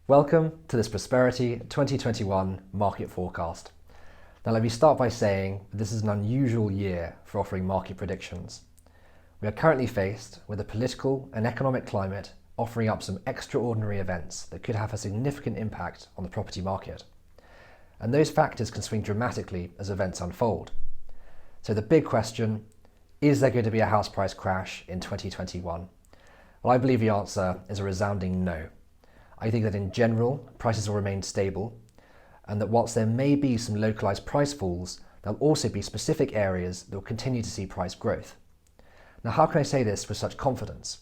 Welcome to this Prosperity 2021 market forecast. Now let me start by saying that this is an unusual year for offering market predictions. We are currently faced with a political and economic climate offering up some extraordinary events that could have a significant impact on the property market. And those factors can swing dramatically as events unfold. So the big question, is there going to be a house price crash in 2021? Well, I believe the answer is a resounding no. I think that in general, prices will remain stable, and that whilst there may be some localised price falls, there'll also be specific areas that will continue to see price growth. Now, how can I say this with such confidence?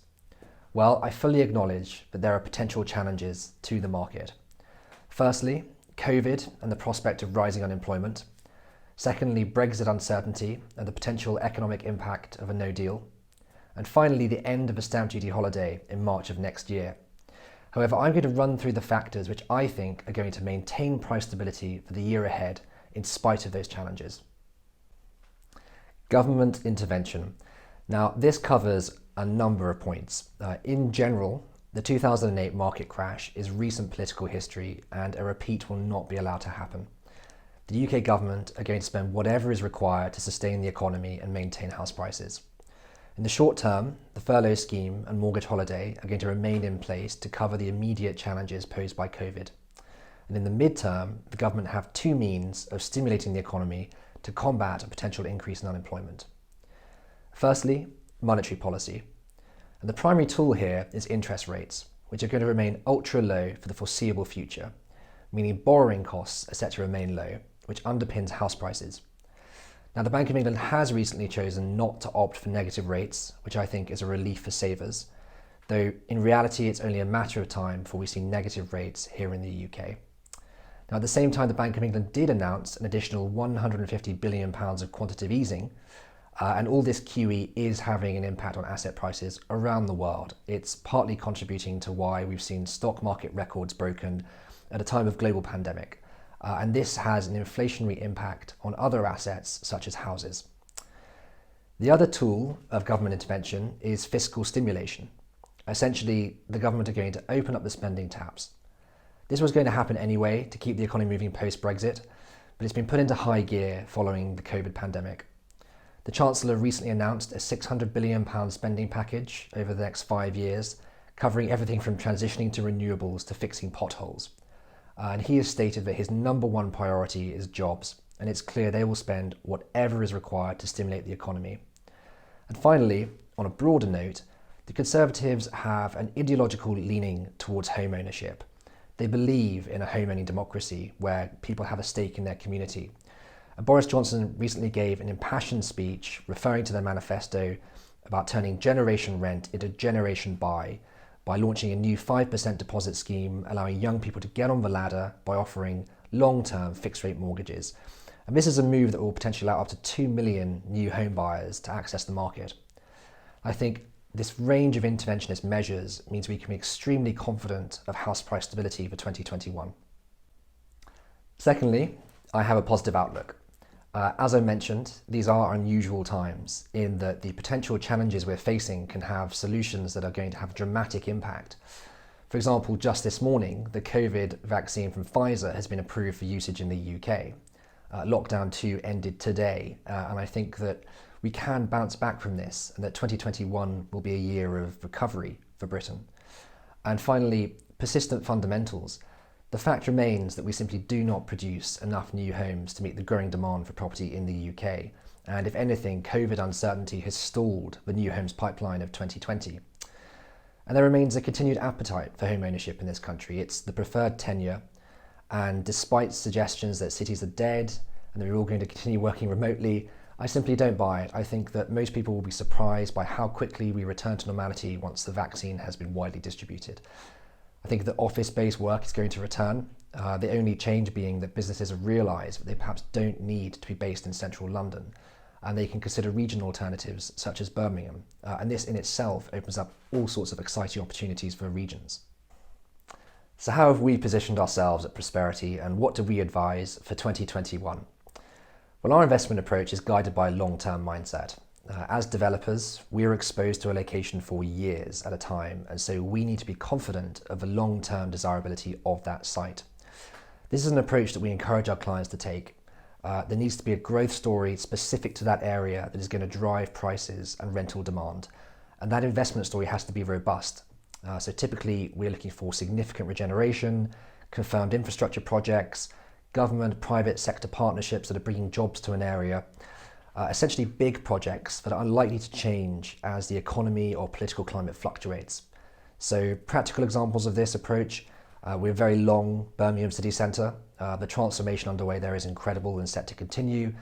Well, I fully acknowledge that there are potential challenges to the market. Firstly, COVID and the prospect of rising unemployment. Secondly, Brexit uncertainty and the potential economic impact of a no deal. And finally, the end of a stamp duty holiday in March of next year. However, I'm going to run through the factors which I think are going to maintain price stability for the year ahead in spite of those challenges. Government intervention. Now, this covers a number of points. In general, the 2008 market crash is recent political history and a repeat will not be allowed to happen. The UK government are going to spend whatever is required to sustain the economy and maintain house prices. In the short term, the furlough scheme and mortgage holiday are going to remain in place to cover the immediate challenges posed by COVID. And in the mid-term, the government have two means of stimulating the economy to combat a potential increase in unemployment. Firstly, monetary policy. And the primary tool here is interest rates, which are going to remain ultra low for the foreseeable future, meaning borrowing costs are set to remain low, which underpins house prices. Now, the Bank of England has recently chosen not to opt for negative rates, which I think is a relief for savers, though in reality it's only a matter of time before we see negative rates here in the UK. Now, at the same time, the Bank of England did announce an additional £150 billion of quantitative easing, and all this QE is having an impact on asset prices around the world. It's partly contributing to why we've seen stock market records broken at a time of global pandemic. And this has an inflationary impact on other assets such as houses. The other tool of government intervention is fiscal stimulation. Essentially, the government are going to open up the spending taps. This was going to happen anyway to keep the economy moving post-Brexit, but it's been put into high gear following the COVID pandemic. The Chancellor recently announced a £600 billion spending package over the next 5 years, covering everything from transitioning to renewables to fixing potholes. And he has stated that his number one priority is jobs, and it's clear they will spend whatever is required to stimulate the economy. And finally, on a broader note, the Conservatives have an ideological leaning towards home ownership. They believe in a home-owning democracy where people have a stake in their community. And Boris Johnson recently gave an impassioned speech referring to their manifesto about turning generation rent into generation buy by launching a new 5% deposit scheme, allowing young people to get on the ladder by offering long-term fixed-rate mortgages. And this is a move that will potentially allow up to 2 million new home buyers to access the market. I think this range of interventionist measures means we can be extremely confident of house price stability for 2021. Secondly, I have a positive outlook. As I mentioned, these are unusual times in that the potential challenges we're facing can have solutions that are going to have dramatic impact. For example, just this morning, the COVID vaccine from Pfizer has been approved for usage in the UK. Lockdown 2 ended today, and I think that we can bounce back from this and that 2021 will be a year of recovery for Britain. And finally, persistent fundamentals. The fact remains that we simply do not produce enough new homes to meet the growing demand for property in the UK. And if anything, COVID uncertainty has stalled the new homes pipeline of 2020. And there remains a continued appetite for home ownership in this country. It's the preferred tenure. And despite suggestions that cities are dead and that we're all going to continue working remotely, I simply don't buy it. I think that most people will be surprised by how quickly we return to normality once the vaccine has been widely distributed. I think that office-based work is going to return, the only change being that businesses have realised that they perhaps don't need to be based in central London, and they can consider regional alternatives such as Birmingham, and this in itself opens up all sorts of exciting opportunities for regions. So how have we positioned ourselves at Prosperity, and what do we advise for 2021? Well, our investment approach is guided by a long-term mindset. As developers, we are exposed to a location for years at a time, and so we need to be confident of the long-term desirability of that site. This is an approach that we encourage our clients to take. There needs to be a growth story specific to that area that is going to drive prices and rental demand, and that investment story has to be robust. So typically, we're looking for significant regeneration, confirmed infrastructure projects, government, private sector partnerships that are bringing jobs to an area, essentially big projects that are unlikely to change as the economy or political climate fluctuates. So practical examples of this approach, we're very long Birmingham city centre. The transformation underway there is incredible and set to continue.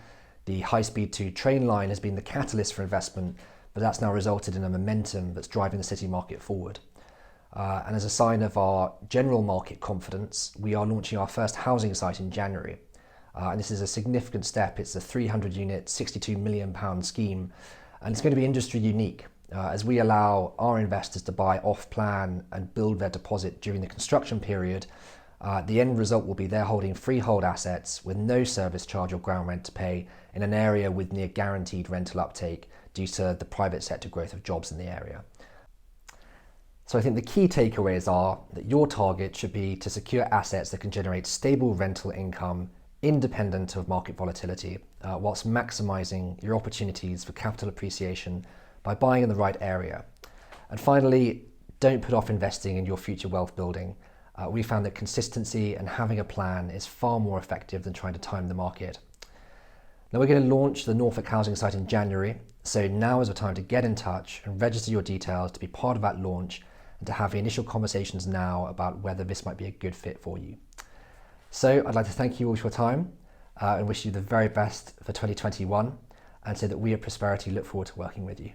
The high-speed 2 train line has been the catalyst for investment, but that's now resulted in a momentum that's driving the city market forward. And as a sign of our general market confidence, we are launching our first housing site in January. And this is a significant step. It's a 300-unit, £62 million scheme, and it's going to be industry unique as we allow our investors to buy off-plan and build their deposit during the construction period. The end result will be they're holding freehold assets with no service charge or ground rent to pay in an area with near guaranteed rental uptake due to the private sector growth of jobs in the area. So I think the key takeaways are that your target should be to secure assets that can generate stable rental income independent of market volatility, whilst maximising your opportunities for capital appreciation by buying in the right area. And finally, don't put off investing in your future wealth building. We found that consistency and having a plan is far more effective than trying to time the market. Now we're going to launch the Norfolk housing site in January, so now is the time to get in touch and register your details to be part of that launch and to have the initial conversations now about whether this might be a good fit for you. So I'd like to thank you all for your time and wish you the very best for 2021, and say that we at Prosperity look forward to working with you.